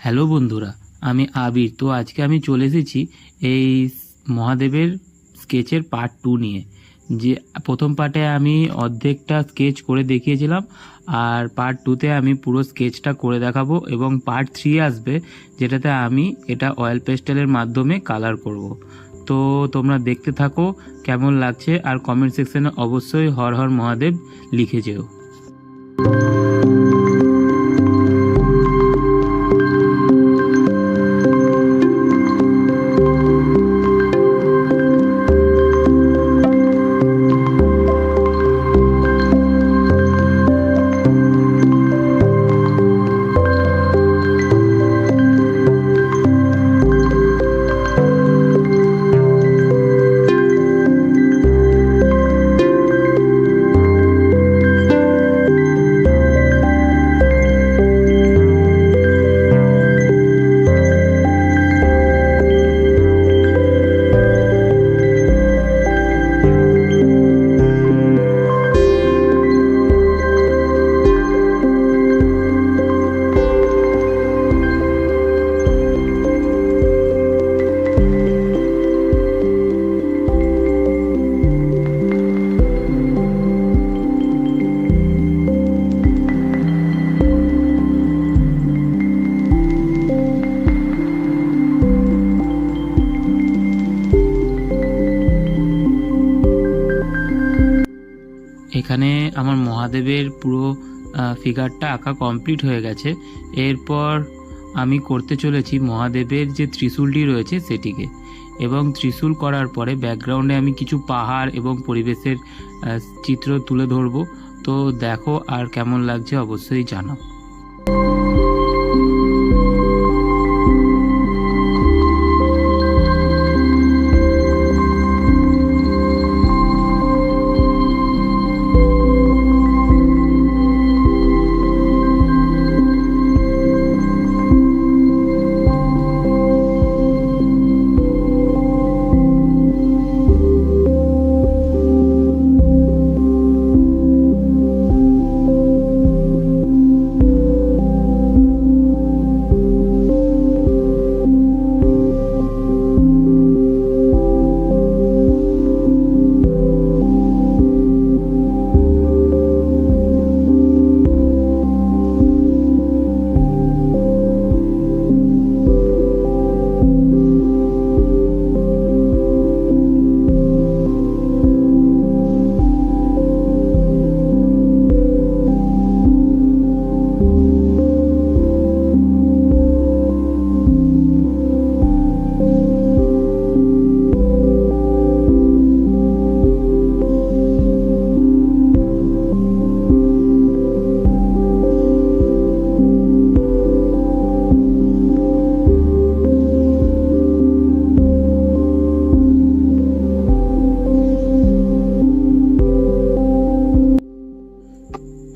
Hello বন্ধুরা, আমি আবির। তো আজকে আমি চলে এসেছি এই মহাদেবের স্কেচের পার্ট 2 নিয়ে। যে প্রথম পার্টে আমি অর্ধেকটা স্কেচ করে দেখিয়েছিলাম, আর পার্ট 2তে আমি পুরো স্কেচটা করে দেখাবো, এবং পার্ট 3 আসবে যেটাতে আমি এটা অয়েল পেস্টেলের মাধ্যমে কালার করব। তো তোমরা দেখতে থাকো কেমন লাগছে, আর কমেন্ট সেকশনে অবশ্যই হর হর মহাদেব লিখে যেও। এখানে আমার মহাদেবের পুরো ফিগারটা আঁকা কমপ্লিট হয়ে গেছে। এরপর আমি করতে চলেছি মহাদেবের যে ত্রিশূলটি রয়েছে সেটিকে, এবং ত্রিশূল করার পরে ব্যাকগ্রাউন্ডে আমি কিছু পাহাড় এবং পরিবেশের চিত্র তুলে ধরবো। তো দেখো, আর কেমন লাগছে অবশ্যই জানাও।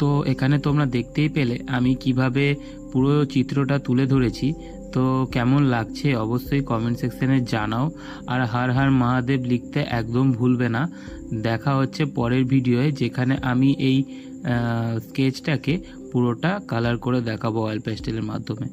তো এখানে তোমরা দেখতেই পেলে আমি কিভাবে পুরো চিত্রটা তুলে ধরেছি। তো কেমন লাগছে অবশ্যই কমেন্ট সেকশনে জানাও, আর হর হর মহাদেব লিখতে একদম ভুলবে না। দেখা হচ্ছে পরের ভিডিওয়ে, যেখানে আমি এই স্কেচটাকে পুরোটা কালার করে দেখাবো অয়েল পেস্টেলের মাধ্যমে।